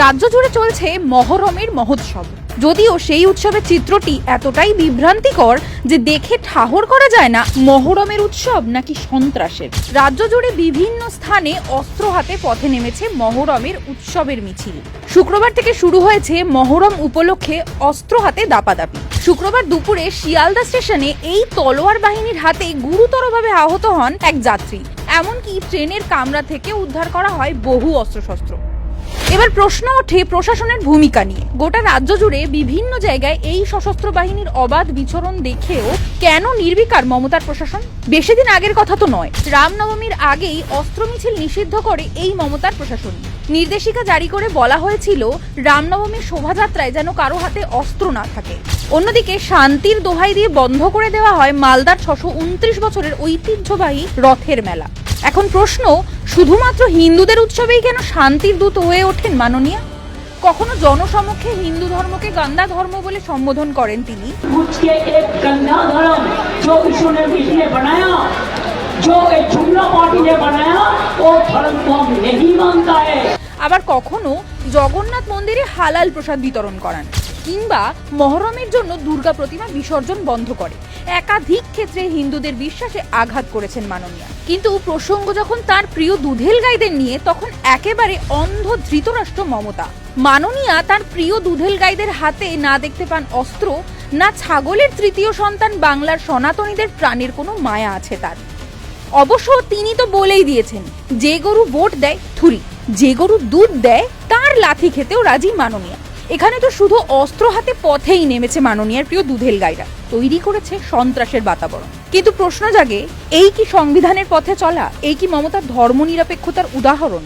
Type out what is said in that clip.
রাজ্য জুড়ে চলছে মহরমের মহোৎসব। যদিও সেই উৎসবের চিত্রটি এতটাই বিভ্রান্তিকর যে দেখে ঠাহর করা যায় না মহরমের উৎসব নাকি সন্ত্রাসের। রাজ্য জুড়ে বিভিন্ন স্থানে অস্ত্র হাতে পথে নেমেছে মহরমের উৎসবের মিছিল। শুক্রবার থেকে শুরু হয়েছে মহরম উপলক্ষে অস্ত্র হাতে দাপাদাপি। শুক্রবার দুপুরে শিয়ালদা স্টেশনে এই তলোয়ার বাহিনীর হাতে গুরুতরভাবে আহত হন এক যাত্রী। এমনকি ট্রেনের কামরা থেকে উদ্ধার করা হয় বহু অস্ত্রশস্ত্র। এবার প্রশ্ন ওঠে প্রশাসনের ভূমিকা নিয়ে। গোটা রাজ্য জুড়ে বিভিন্ন জায়গায় এই সশস্ত্র বাহিনীর অবাধ বিচরণ দেখেও কেন নির্বিকার মমতার প্রশাসন? বেশি দিন আগের কথা তো নয়, রামনবমীর আগেই অস্ত্র মিছিল নিষিদ্ধ করে এই মমতার প্রশাসন। নির্দেশিকা জারি করে বলা হয়েছিল রামনবমীর শোভাযাত্রায় যেন কারো হাতে অস্ত্র না থাকে। অন্যদিকে শান্তির দোহাই দিয়ে বন্ধ করে দেওয়া হয় মালদার 629 বছরের ঐতিহ্যবাহী রথের মেলা। এখন প্রশ্ন, শুধুমাত্র হিন্দুদের উৎসবেই কেন শান্তির দূত হয়ে ওঠেন মাননীয়া? কখনো জনসমক্ষে হিন্দু ধর্মকে গন্দা ধর্ম বলে সম্বোধন করেন তিনি। আবার কখনো জগন্নাথ মন্দিরে হালাল প্রসাদ বিতরণ করান, কিংবা মহরমের জন্য দুর্গা প্রতিমা বিসর্জন বন্ধ করে। একাধিক ক্ষেত্রে হিন্দুদের বিশ্বাসে আঘাত করেছেন মাননীয়া। কিন্তু প্রসঙ্গ যখন তার প্রিয় দুধেল গাইদের নিয়ে, তখন একেবারে অন্ধ ধৃতরাষ্ট্র মমতা। মাননীয়া তার প্রিয় দুধেল গাইদের হাতে না দেখতে পান অস্ত্র, না ছাগলের তৃতীয় সন্তান বাংলার সনাতনীদের প্রাণের কোনো মায়া আছে তার। অবশ্য তিনি তো বলেই দিয়েছেন, যে গরু ভোট দেয় থুরি, যে গরু দুধ দেয় তার লাথি খেতেও রাজি মাননীয়া। এখানে তো শুধু অস্ত্র হাতে পথেই নেমেছে মাননীয়ার প্রিয় দুধেল গাইরা, তৈরি করেছে সন্ত্রাসের বাতাবরণ। কিন্তু প্রশ্ন জাগে, এই কি সংবিধানের পথে চলা? এই কি মমতার ধর্মনিরপেক্ষতার উদাহরণ?